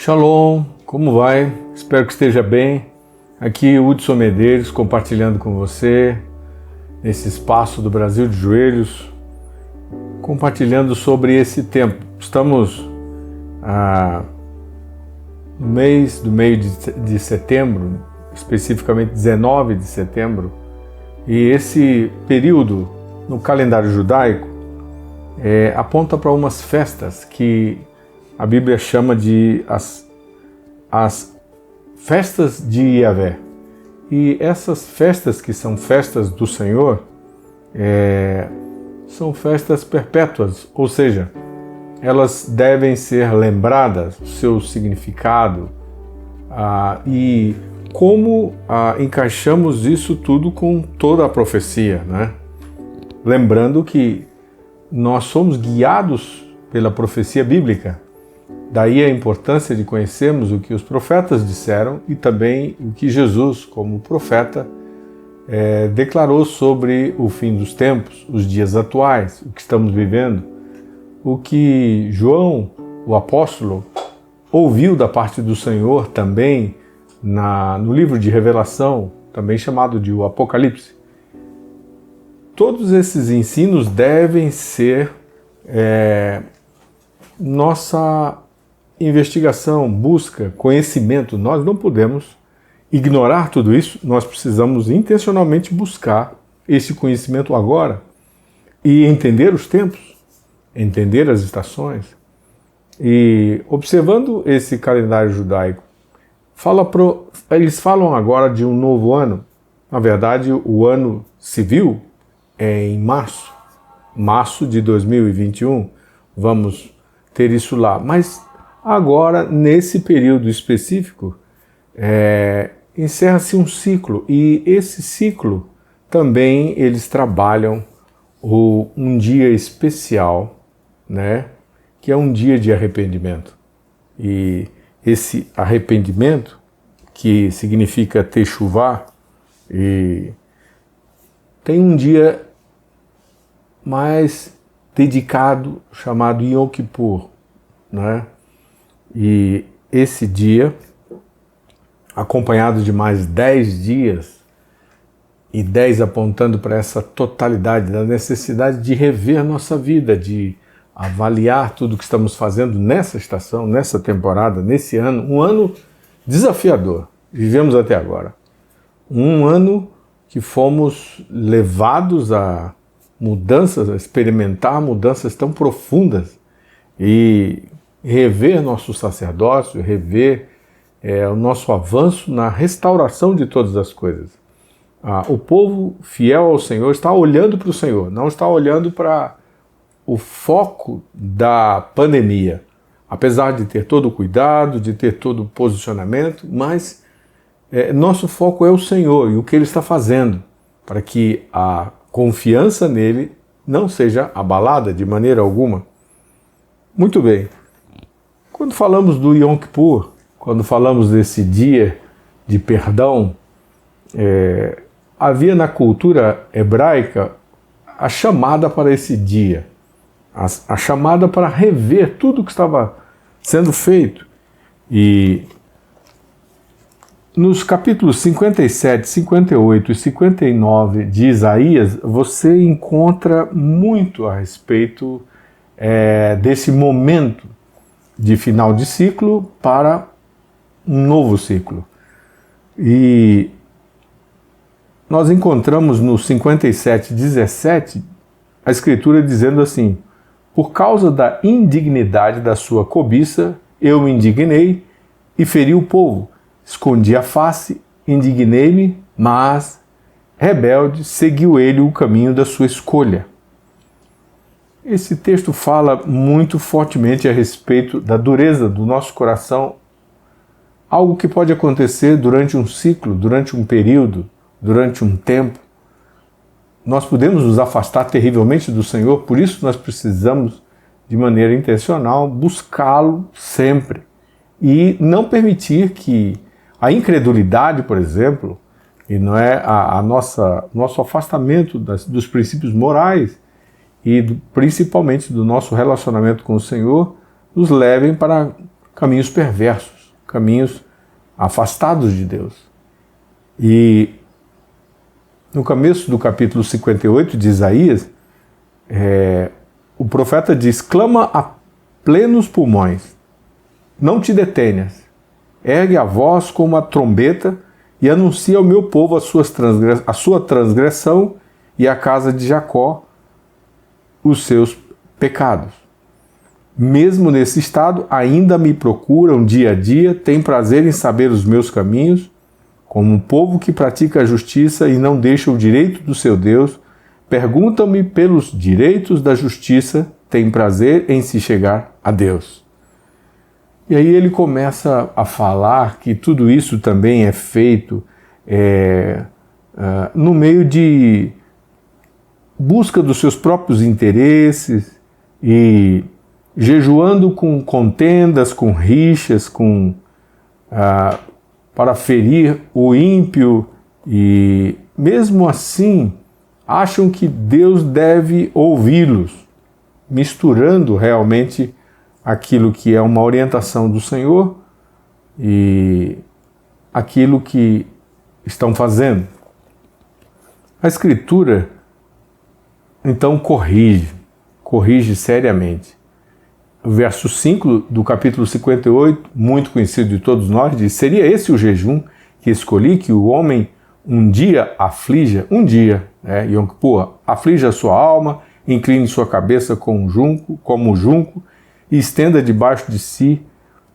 Shalom, como vai? Espero que esteja bem. Aqui Hudson Medeiros compartilhando com você nesse espaço do Brasil de Joelhos, compartilhando sobre esse tempo. Estamos no mês do meio de setembro, especificamente 19 de setembro, e esse período no calendário judaico aponta para umas festas que a Bíblia chama de as festas de Yahvé. E essas festas, que são festas do Senhor, são festas perpétuas, ou seja, elas devem ser lembradas, o seu significado, e como encaixamos isso tudo com toda a profecia, né? Lembrando que nós somos guiados pela profecia bíblica. Daí a importância de conhecermos o que os profetas disseram e também o que Jesus, como profeta, declarou sobre o fim dos tempos, os dias atuais, o que estamos vivendo, o que João, o apóstolo, ouviu da parte do Senhor também no livro de Revelação, também chamado de o Apocalipse. Todos esses ensinos devem ser nossa investigação, busca, conhecimento. Nós não podemos ignorar tudo isso, nós precisamos intencionalmente buscar esse conhecimento agora e entender os tempos, entender as estações. E observando esse calendário judaico, eles falam agora de um novo ano. Na verdade, o ano civil é em março de 2021, vamos ter isso lá. Mas agora, nesse período específico, encerra-se um ciclo, e esse ciclo também eles trabalham um dia especial, né, que é um dia de arrependimento. E esse arrependimento, que significa techuvá, e tem um dia mais dedicado, chamado Yom Kippur, né? E esse dia, acompanhado de mais 10 dias, e 10 apontando para essa totalidade da necessidade de rever nossa vida, de avaliar tudo que estamos fazendo nessa estação, nessa temporada, nesse ano, um ano desafiador, vivemos até agora. Um ano que fomos levados a mudanças, a experimentar mudanças tão profundas e rever nosso sacerdócio, rever o nosso avanço na restauração de todas as coisas. O povo fiel ao Senhor está olhando para o Senhor, não está olhando para o foco da pandemia. Apesar de ter todo o cuidado, de ter todo o posicionamento, mas nosso foco é o Senhor e o que Ele está fazendo, para que a confiança nele não seja abalada de maneira alguma. Muito bem. Quando falamos do Yom Kippur, quando falamos desse dia de perdão, havia na cultura hebraica a chamada para esse dia, a chamada para rever tudo o que estava sendo feito. E nos capítulos 57, 58 e 59 de Isaías, você encontra muito a respeito desse momento de final de ciclo para um novo ciclo. E nós encontramos no 57, 17, a Escritura dizendo assim: por causa da indignidade da sua cobiça, eu me indignei e feri o povo. Escondi a face, indignei-me, mas, rebelde, seguiu ele o caminho da sua escolha. Esse texto fala muito fortemente a respeito da dureza do nosso coração, algo que pode acontecer durante um ciclo, durante um período, durante um tempo. Nós podemos nos afastar terrivelmente do Senhor, por isso nós precisamos, de maneira intencional, buscá-lo sempre e não permitir que a incredulidade, por exemplo, e não é nosso afastamento dos princípios morais e principalmente do nosso relacionamento com o Senhor, nos levem para caminhos perversos, caminhos afastados de Deus. E no começo do capítulo 58 de Isaías, o profeta diz: clama a plenos pulmões, não te detenhas, ergue a voz como a trombeta e anuncia ao meu povo a sua transgressão e à casa de Jacó os seus pecados. Mesmo nesse estado, ainda me procuram dia a dia, têm prazer em saber os meus caminhos, como um povo que pratica a justiça e não deixa o direito do seu Deus, perguntam-me pelos direitos da justiça, têm prazer em se chegar a Deus. E aí ele começa a falar que tudo isso também é feito no meio de busca dos seus próprios interesses e jejuando com contendas, com rixas, para ferir o ímpio, e mesmo assim acham que Deus deve ouvi-los, misturando realmente aquilo que é uma orientação do Senhor e aquilo que estão fazendo. A Escritura, então, corrige seriamente. O verso 5 do capítulo 58, muito conhecido de todos nós, diz: seria esse o jejum que escolhi, que o homem um dia aflija, Yom Kippur, aflija a sua alma, incline sua cabeça como junco, e estenda debaixo de si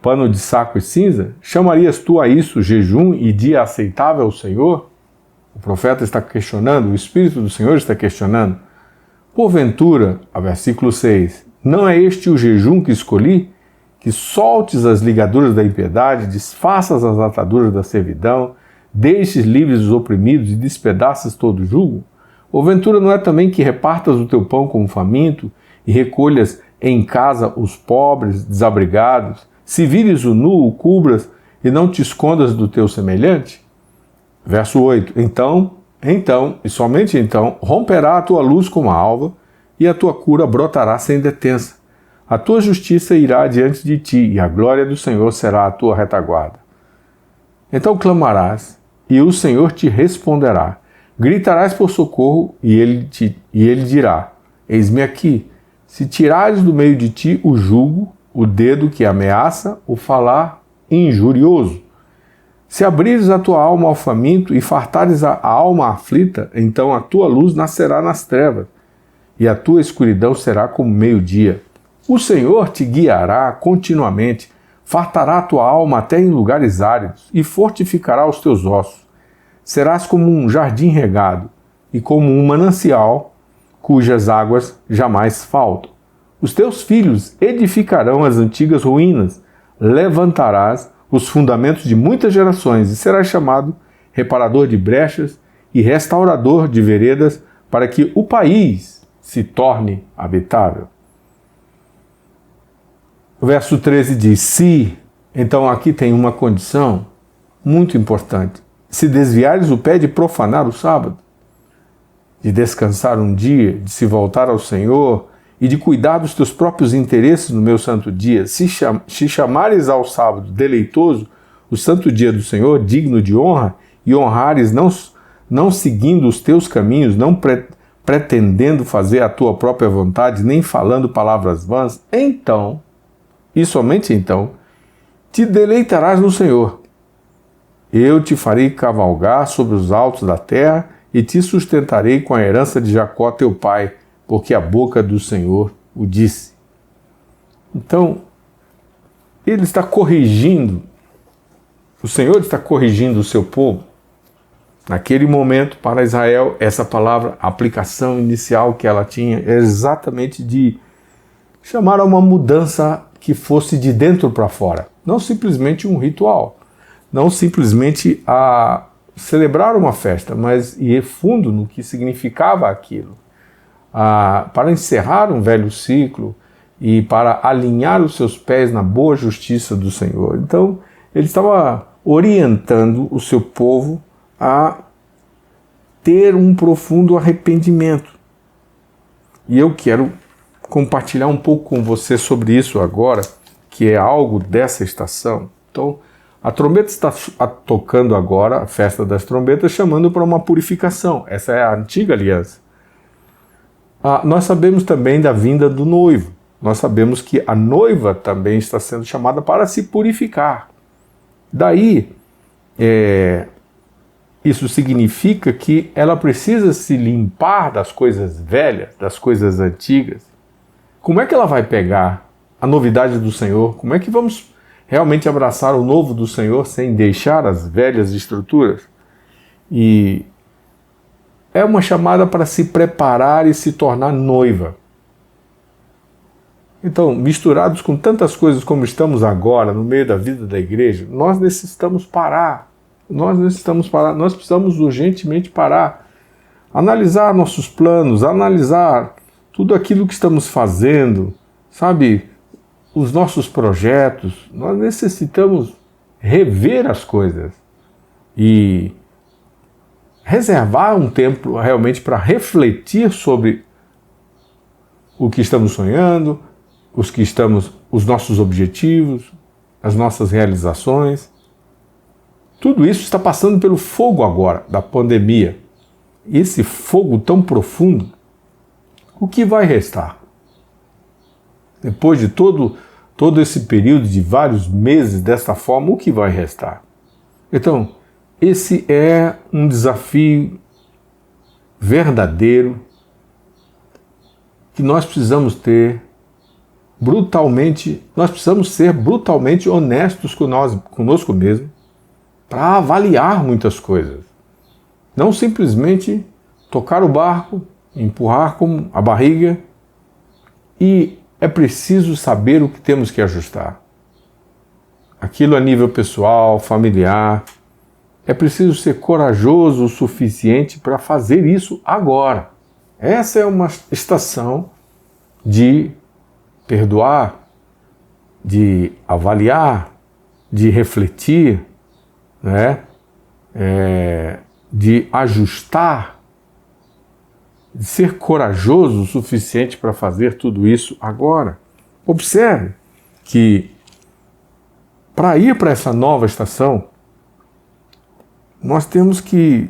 pano de saco e cinza? Chamarias tu a isso jejum e dia aceitável ao Senhor? O profeta está questionando, o Espírito do Senhor está questionando. Porventura, a versículo 6, não é este o jejum que escolhi? Que soltes as ligaduras da impiedade, desfaças as ataduras da servidão, deixes livres os oprimidos e despedaças todo o jugo? Porventura não é também que repartas o teu pão como faminto e recolhas em casa os pobres, desabrigados? Se vires o nu, o cubras e não te escondas do teu semelhante? Verso 8, então, e somente então, romperá a tua luz como a alva, e a tua cura brotará sem detença. A tua justiça irá diante de ti, e a glória do Senhor será a tua retaguarda. Então clamarás, e o Senhor te responderá. Gritarás por socorro, e ele dirá: eis-me aqui. Se tirares do meio de ti o jugo, o dedo que ameaça, o falar injurioso. Se abrires a tua alma ao faminto e fartares a alma aflita, então a tua luz nascerá nas trevas, e a tua escuridão será como meio-dia. O Senhor te guiará continuamente, fartará a tua alma até em lugares áridos, e fortificará os teus ossos. Serás como um jardim regado, e como um manancial, cujas águas jamais faltam. Os teus filhos edificarão as antigas ruínas, levantarás os fundamentos de muitas gerações, e serás chamado reparador de brechas e restaurador de veredas, para que o país se torne habitável. O verso 13 diz: se, então aqui tem uma condição muito importante, se desviares o pé de profanar o sábado, de descansar um dia, de se voltar ao Senhor e de cuidar dos teus próprios interesses no meu santo dia, se chamares ao sábado deleitoso, o santo dia do Senhor, digno de honra, e honrares não seguindo os teus caminhos, não pretendendo fazer a tua própria vontade, nem falando palavras vãs, então, e somente então, te deleitarás no Senhor. Eu te farei cavalgar sobre os altos da terra e te sustentarei com a herança de Jacó teu pai, porque a boca do Senhor o disse. Então, ele está corrigindo, o Senhor está corrigindo o seu povo. Naquele momento, para Israel, essa palavra, a aplicação inicial que ela tinha, é exatamente de chamar a uma mudança que fosse de dentro para fora. Não simplesmente um ritual, não simplesmente a celebrar uma festa, mas ir fundo no que significava aquilo. Para encerrar um velho ciclo e para alinhar os seus pés na boa justiça do Senhor. Então, ele estava orientando o seu povo a ter um profundo arrependimento. E eu quero compartilhar um pouco com você sobre isso agora, que é algo dessa estação. Então, a trombeta está tocando agora, a festa das trombetas, chamando para uma purificação. Essa é a antiga aliança. Nós sabemos também da vinda do noivo. Nós sabemos que a noiva também está sendo chamada para se purificar. Daí, isso significa que ela precisa se limpar das coisas velhas, das coisas antigas. Como é que ela vai pegar a novidade do Senhor? Como é que vamos realmente abraçar o novo do Senhor sem deixar as velhas estruturas? E é uma chamada para se preparar e se tornar noiva. Então, misturados com tantas coisas como estamos agora, no meio da vida da igreja, nós necessitamos parar. Nós precisamos urgentemente parar. Analisar nossos planos, analisar tudo aquilo que estamos fazendo, sabe? Os nossos projetos. Nós necessitamos rever as coisas e reservar um tempo realmente para refletir sobre o que estamos sonhando, os nossos objetivos, as nossas realizações. Tudo isso está passando pelo fogo agora da pandemia. E esse fogo tão profundo, o que vai restar? Depois de todo esse período de vários meses desta forma, o que vai restar? Então, esse é um desafio verdadeiro que nós precisamos ter nós precisamos ser brutalmente honestos conosco mesmo para avaliar muitas coisas. Não simplesmente tocar o barco, empurrar com a barriga, e é preciso saber o que temos que ajustar. Aquilo a nível pessoal, familiar. É preciso ser corajoso o suficiente para fazer isso agora. Essa é uma estação de perdoar, de avaliar, de refletir, né? De ajustar, de ser corajoso o suficiente para fazer tudo isso agora. Observe que para ir para essa nova estação, nós temos que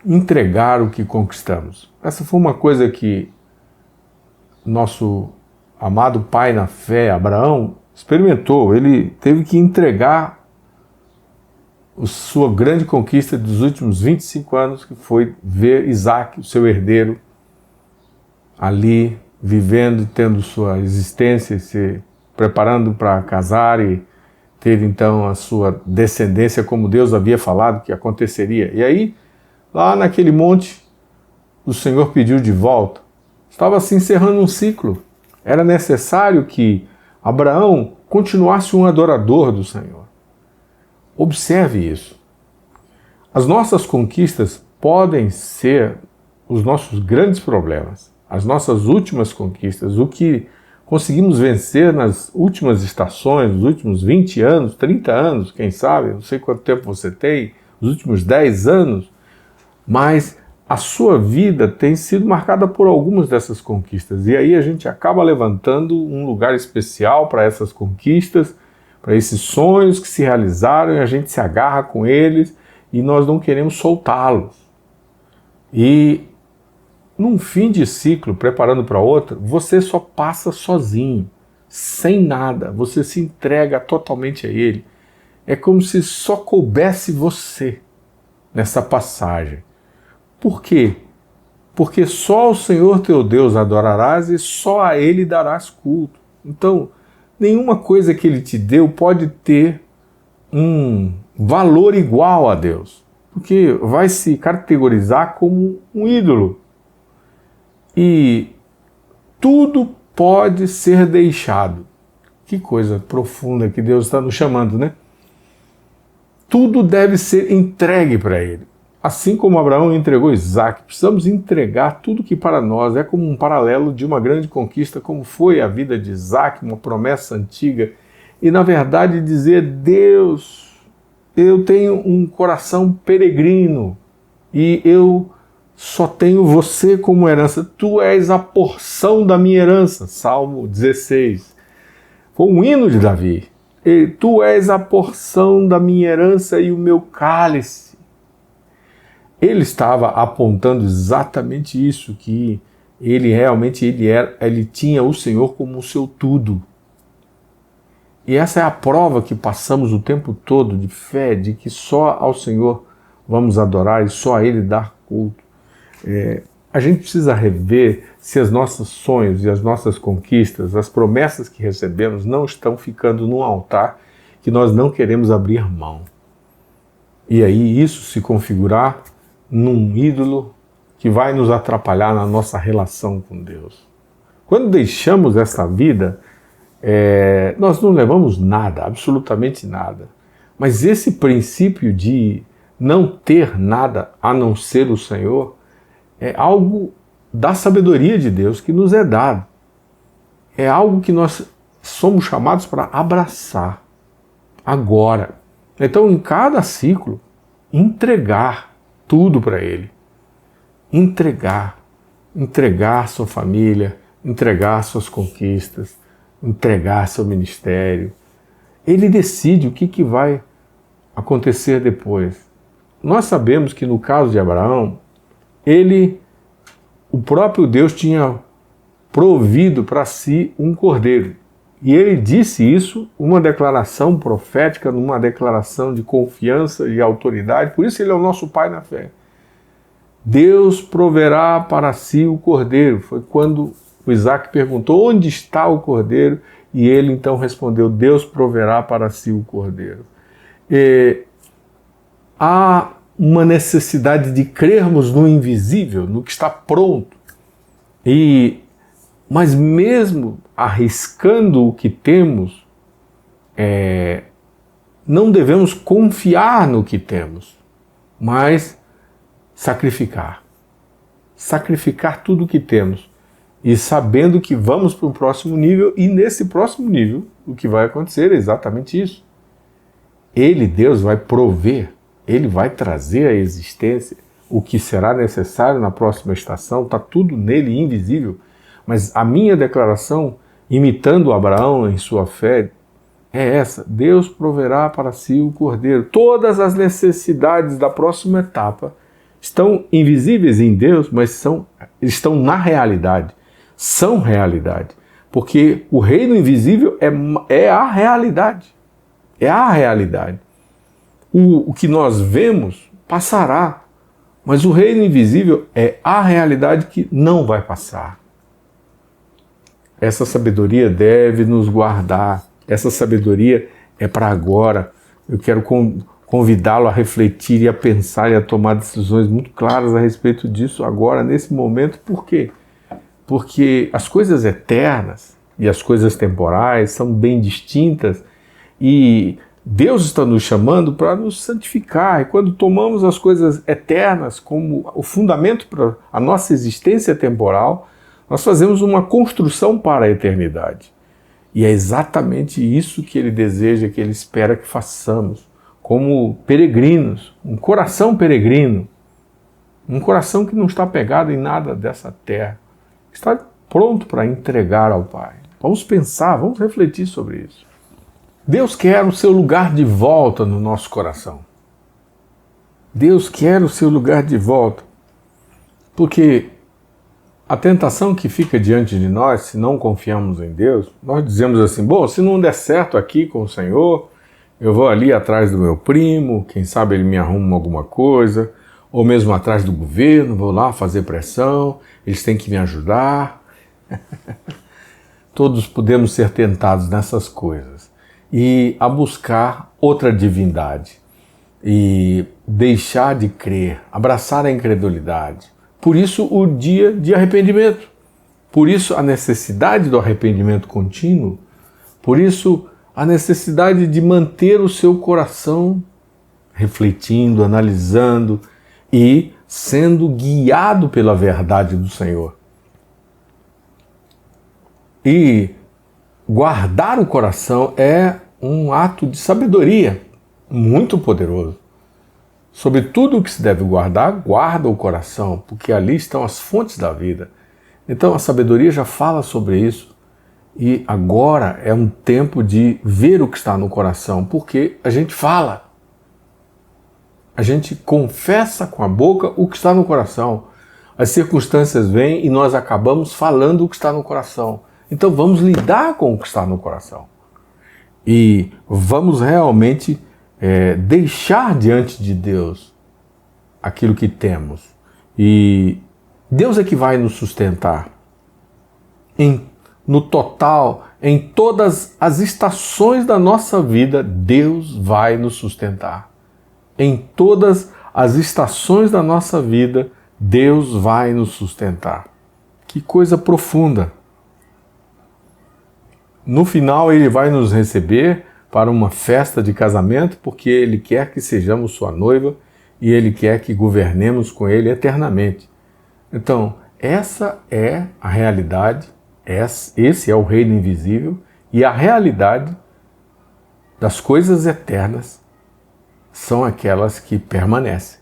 entregar o que conquistamos. Essa foi uma coisa que nosso amado pai na fé, Abraão, experimentou. Ele teve que entregar a sua grande conquista dos últimos 25 anos, que foi ver Isaac, o seu herdeiro, ali, vivendo, tendo sua existência, se preparando para casar e ter então a sua descendência como Deus havia falado que aconteceria. E aí, lá naquele monte, o Senhor pediu de volta. Estava se encerrando um ciclo. Era necessário que Abraão continuasse um adorador do Senhor. Observe isso. As nossas conquistas podem ser os nossos grandes problemas, as nossas últimas conquistas, o que conseguimos vencer nas últimas estações, nos últimos 20 anos, 30 anos, quem sabe, não sei quanto tempo você tem, os últimos 10 anos, mas a sua vida tem sido marcada por algumas dessas conquistas. E aí a gente acaba levantando um lugar especial para essas conquistas, para esses sonhos que se realizaram, e a gente se agarra com eles e nós não queremos soltá-los. E num fim de ciclo, preparando para outro, você só passa sozinho, sem nada, você se entrega totalmente a ele. É como se só coubesse você nessa passagem. Por quê? Porque só o Senhor teu Deus adorarás e só a Ele darás culto. Então, nenhuma coisa que Ele te deu pode ter um valor igual a Deus, porque vai se categorizar como um ídolo. E tudo pode ser deixado. Que coisa profunda que Deus está nos chamando, né? Tudo deve ser entregue para Ele. Assim como Abraão entregou Isaac, precisamos entregar tudo que para nós é como um paralelo de uma grande conquista, como foi a vida de Isaac, uma promessa antiga. E na verdade dizer, Deus, eu tenho um coração peregrino e eu só tenho você como herança. Tu és a porção da minha herança. Salmo 16. Foi um hino de Davi. E tu és a porção da minha herança e o meu cálice. Ele estava apontando exatamente isso, que ele tinha o Senhor como o seu tudo. E essa é a prova que passamos o tempo todo de fé, de que só ao Senhor vamos adorar e só a Ele dar culto. A gente precisa rever se os nossos sonhos e as nossas conquistas, as promessas que recebemos não estão ficando num altar que nós não queremos abrir mão. E aí isso se configurar num ídolo que vai nos atrapalhar na nossa relação com Deus. Quando deixamos essa vida, nós não levamos nada, absolutamente nada. Mas esse princípio de não ter nada a não ser o Senhor é algo da sabedoria de Deus que nos é dado. É algo que nós somos chamados para abraçar agora. Então, em cada ciclo, entregar tudo para Ele. Entregar sua família, entregar suas conquistas, entregar seu ministério. Ele decide o que vai acontecer depois. Nós sabemos que no caso de Abraão, o próprio Deus tinha provido para si um cordeiro. E ele disse isso, uma declaração profética, numa declaração de confiança e autoridade. Por isso ele é o nosso Pai na fé. Deus proverá para si o cordeiro. Foi quando o Isaac perguntou: onde está o cordeiro? E ele então respondeu: Deus proverá para si o cordeiro. Há uma necessidade de crermos no invisível, no que está pronto. Mas mesmo arriscando o que temos, não devemos confiar no que temos, mas sacrificar tudo o que temos, e sabendo que vamos para o próximo nível, e nesse próximo nível o que vai acontecer é exatamente isso. Deus vai prover, Ele vai trazer à existência o que será necessário na próxima estação, está tudo nele invisível. Mas a minha declaração, imitando Abraão em sua fé, é essa: Deus proverá para si o cordeiro. Todas as necessidades da próxima etapa estão invisíveis em Deus, mas estão na realidade. São realidade. Porque o reino invisível é a realidade. É a realidade. O que nós vemos passará, mas o reino invisível é a realidade que não vai passar. Essa sabedoria deve nos guardar. Essa sabedoria é para agora. Eu quero convidá-lo a refletir e a pensar e a tomar decisões muito claras a respeito disso agora, nesse momento. Por quê? Porque as coisas eternas e as coisas temporais são bem distintas, e Deus está nos chamando para nos santificar. E quando tomamos as coisas eternas como o fundamento para a nossa existência temporal, nós fazemos uma construção para a eternidade. E é exatamente isso que Ele deseja, que Ele espera que façamos, como peregrinos, um coração peregrino, um coração que não está pegado em nada dessa terra, que está pronto para entregar ao Pai. Vamos pensar, vamos refletir sobre isso. Deus quer o seu lugar de volta no nosso coração. Deus quer o seu lugar de volta, porque a tentação que fica diante de nós, se não confiamos em Deus, nós dizemos assim: bom, se não der certo aqui com o Senhor, eu vou ali atrás do meu primo, quem sabe ele me arruma alguma coisa, ou mesmo atrás do governo, vou lá fazer pressão, eles têm que me ajudar. Todos podemos ser tentados nessas coisas e a buscar outra divindade e deixar de crer, abraçar a incredulidade. Por isso o dia de arrependimento, por isso a necessidade do arrependimento contínuo, por isso a necessidade de manter o seu coração refletindo, analisando e sendo guiado pela verdade do Senhor. E guardar o coração é um ato de sabedoria muito poderoso. Sobre tudo o que se deve guardar, guarda o coração, porque ali estão as fontes da vida. Então a sabedoria já fala sobre isso. E agora é um tempo de ver o que está no coração, porque a gente fala. A gente confessa com a boca o que está no coração. As circunstâncias vêm e nós acabamos falando o que está no coração. Então vamos lidar com o que está no coração. E vamos realmente deixar diante de Deus aquilo que temos. E Deus é que vai nos sustentar. No total, em todas as estações da nossa vida, Deus vai nos sustentar. Em todas as estações da nossa vida, Deus vai nos sustentar. Que coisa profunda! No final, Ele vai nos receber para uma festa de casamento, porque Ele quer que sejamos sua noiva e Ele quer que governemos com Ele eternamente. Então, essa é a realidade, esse é o reino invisível, e a realidade das coisas eternas são aquelas que permanecem.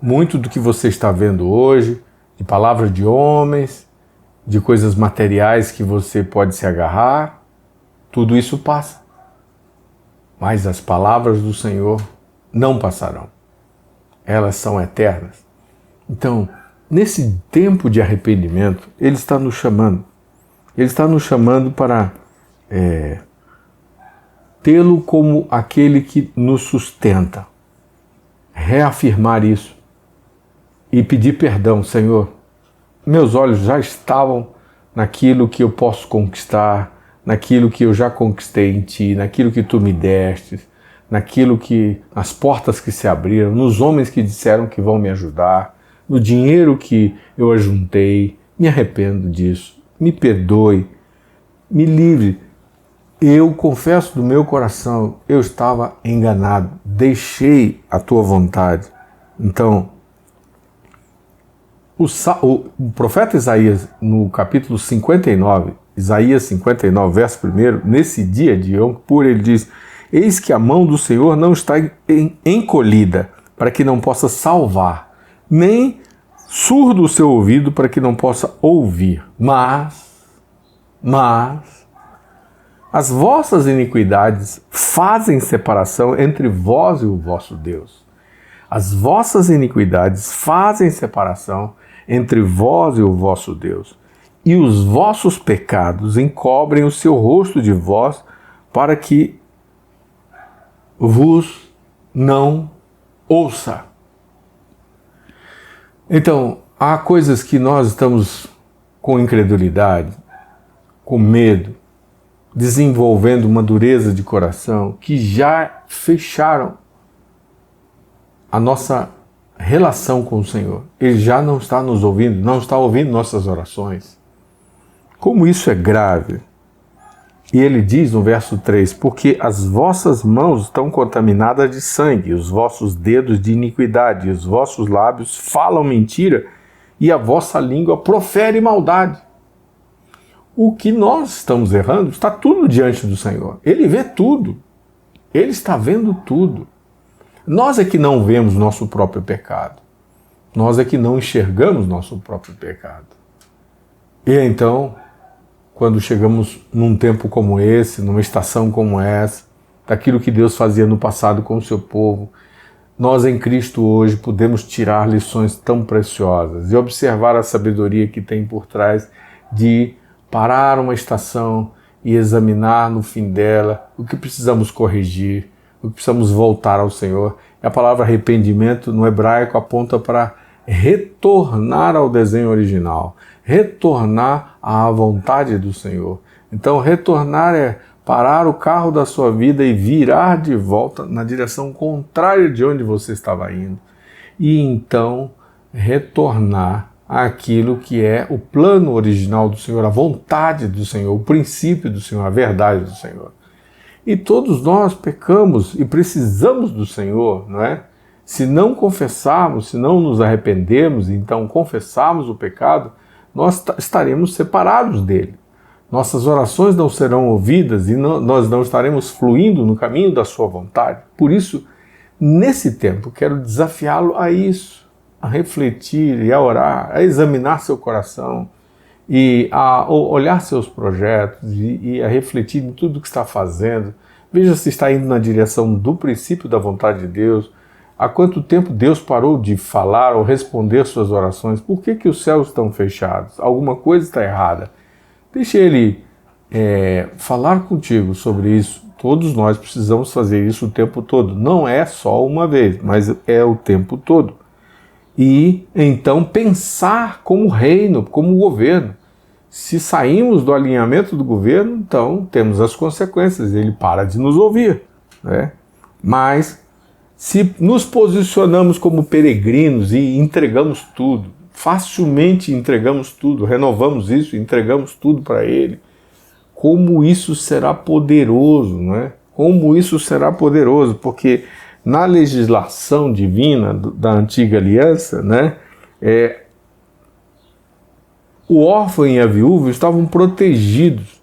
Muito do que você está vendo hoje, de palavras de homens, de coisas materiais que você pode se agarrar, tudo isso passa. Mas as palavras do Senhor não passarão. Elas são eternas. Então, nesse tempo de arrependimento, Ele está nos chamando. Ele está nos chamando para tê-lo como aquele que nos sustenta. Reafirmar isso e pedir perdão, Senhor. Meus olhos já estavam naquilo que eu posso conquistar, naquilo que eu já conquistei em Ti, naquilo que Tu me destes, nas portas que se abriram, nos homens que disseram que vão me ajudar, no dinheiro que eu ajuntei. Me arrependo disso, me perdoe, me livre. Eu confesso do meu coração, eu estava enganado, deixei a Tua vontade. Então, o profeta Isaías, no capítulo 59, Isaías 59, verso 1, nesse dia de Yom Kippur, ele diz: eis que a mão do Senhor não está encolhida, para que não possa salvar, nem surdo o seu ouvido, para que não possa ouvir. Mas, as vossas iniquidades fazem separação entre vós e o vosso Deus. As vossas iniquidades fazem separação entre vós e o vosso Deus. E os vossos pecados encobrem o seu rosto de vós, para que vos não ouça. Então, há coisas que nós estamos com incredulidade, com medo, desenvolvendo uma dureza de coração, que já fecharam a nossa relação com o Senhor. Ele já não está nos ouvindo, não está ouvindo nossas orações. Como isso é grave! E ele diz no verso 3, porque as vossas mãos estão contaminadas de sangue, os vossos dedos de iniquidade, e os vossos lábios falam mentira, e a vossa língua profere maldade. O que nós estamos errando está tudo diante do Senhor. Ele vê tudo. Ele está vendo tudo. Nós é que não vemos nosso próprio pecado. Nós é que não enxergamos nosso próprio pecado. E então, quando chegamos num tempo como esse, numa estação como essa, daquilo que Deus fazia no passado com o seu povo, nós em Cristo hoje podemos tirar lições tão preciosas e observar a sabedoria que tem por trás de parar uma estação e examinar no fim dela o que precisamos corrigir, o que precisamos voltar ao Senhor. A palavra arrependimento no hebraico aponta para retornar ao desenho original, retornar à vontade do Senhor. Então, retornar é parar o carro da sua vida e virar de volta na direção contrária de onde você estava indo. E então, retornar àquilo que é o plano original do Senhor, a vontade do Senhor, o princípio do Senhor, a verdade do Senhor. E todos nós pecamos e precisamos do Senhor, não é? Se não confessarmos, se não nos arrependermos, então confessarmos o pecado, nós estaremos separados dele. Nossas orações não serão ouvidas e nós não estaremos fluindo no caminho da sua vontade. Por isso, nesse tempo, quero desafiá-lo a isso, a refletir e a orar, a examinar seu coração e a olhar seus projetos e a refletir em tudo que está fazendo. Veja se está indo na direção do princípio da vontade de Deus. Há quanto tempo Deus parou de falar ou responder suas orações? Por que os céus estão fechados? Alguma coisa está errada. Deixe Ele falar contigo sobre isso. Todos nós precisamos fazer isso o tempo todo. Não é só uma vez, mas é o tempo todo. E então pensar como reino, como governo. Se saímos do alinhamento do governo, então temos as consequências. Ele para de nos ouvir, né? Mas se nos posicionamos como peregrinos e entregamos tudo, facilmente entregamos tudo, renovamos isso, entregamos tudo para Ele, como isso será poderoso, né? Como isso será poderoso, porque na legislação divina da antiga aliança, né, o órfão e a viúva estavam protegidos,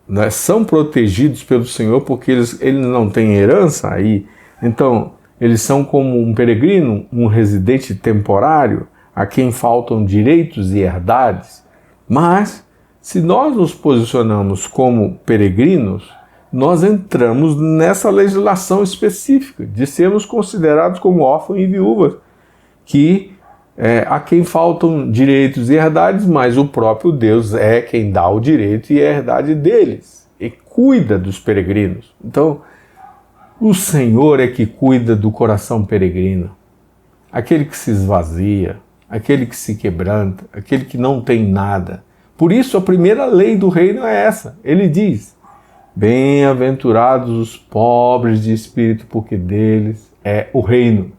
né, são protegidos pelo Senhor porque eles não têm herança aí. Então, eles são como um peregrino, um residente temporário, a quem faltam direitos e herdades. Mas, se nós nos posicionamos como peregrinos, nós entramos nessa legislação específica de sermos considerados como órfãos e viúvas, que a quem faltam direitos e herdades, mas o próprio Deus é quem dá o direito e a herdade deles, e cuida dos peregrinos. Então, o Senhor é que cuida do coração peregrino, aquele que se esvazia, aquele que se quebranta, aquele que não tem nada. Por isso, a primeira lei do reino é essa. Ele diz: bem-aventurados os pobres de espírito, porque deles é o reino.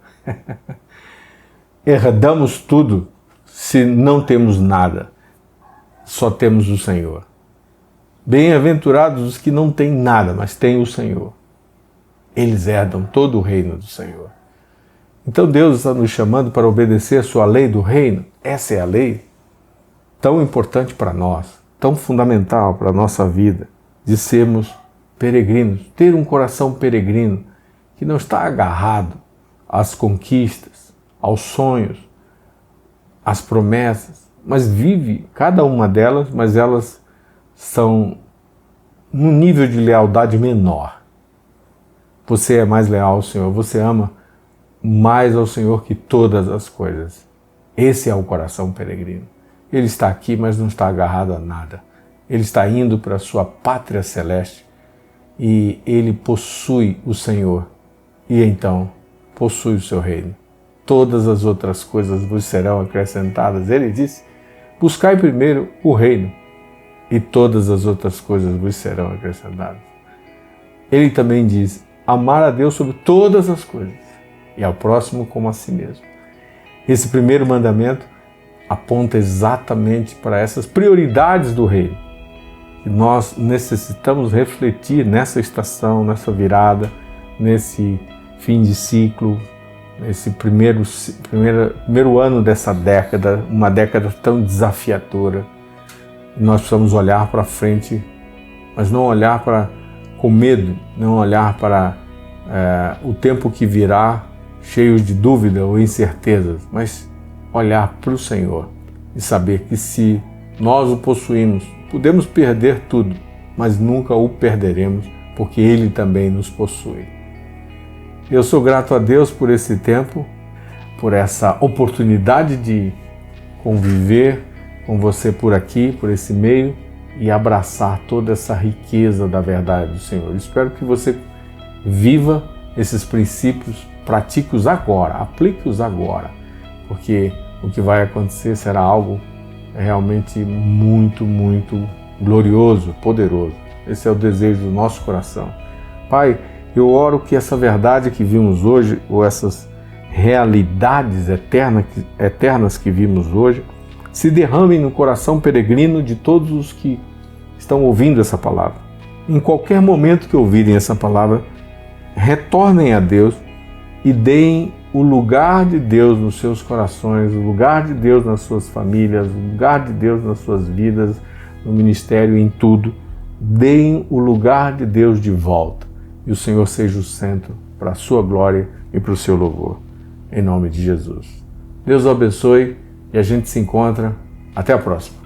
Herdamos tudo se não temos nada, só temos o Senhor. Bem-aventurados os que não têm nada, mas têm o Senhor. Eles herdam todo o reino do Senhor. Então Deus está nos chamando para obedecer a sua lei do reino. Essa é a lei tão importante para nós, tão fundamental para a nossa vida, de sermos peregrinos, ter um coração peregrino que não está agarrado às conquistas, aos sonhos, às promessas, mas vive cada uma delas, mas elas são num nível de lealdade menor. Você é mais leal ao Senhor, você ama mais ao Senhor que todas as coisas. Esse é o coração peregrino. Ele está aqui, mas não está agarrado a nada. Ele está indo para a sua pátria celeste e ele possui o Senhor e então possui o seu reino. Todas as outras coisas vos serão acrescentadas. Ele disse: buscai primeiro o reino e todas as outras coisas vos serão acrescentadas. Ele também diz: amar a Deus sobre todas as coisas e ao próximo como a si mesmo. Esse primeiro mandamento aponta exatamente para essas prioridades do reino. E nós necessitamos refletir nessa estação, nessa virada, nesse fim de ciclo, nesse primeiro ano dessa década, uma década tão desafiadora. Nós precisamos olhar para frente, mas não olhar com medo, não olhar para o tempo que virá cheios de dúvida ou incertezas, mas olhar para o Senhor e saber que se nós o possuímos, podemos perder tudo, mas nunca o perderemos, porque Ele também nos possui. Eu sou grato a Deus por esse tempo, por essa oportunidade de conviver com você por aqui, por esse meio, e abraçar toda essa riqueza da verdade do Senhor. Espero que você viva esses princípios, pratique-os agora, aplique-os agora, porque o que vai acontecer será algo realmente muito, muito glorioso, poderoso. Esse é o desejo do nosso coração. Pai, eu oro que essa verdade que vimos hoje, ou essas realidades eternas que vimos hoje, se derramem no coração peregrino de todos os que estão ouvindo essa palavra. Em qualquer momento que ouvirem essa palavra, retornem a Deus e deem o lugar de Deus nos seus corações, o lugar de Deus nas suas famílias, o lugar de Deus nas suas vidas, no ministério, em tudo. Deem o lugar de Deus de volta e o Senhor seja o centro para a sua glória e para o seu louvor. Em nome de Jesus. Deus o abençoe e a gente se encontra. Até a próxima.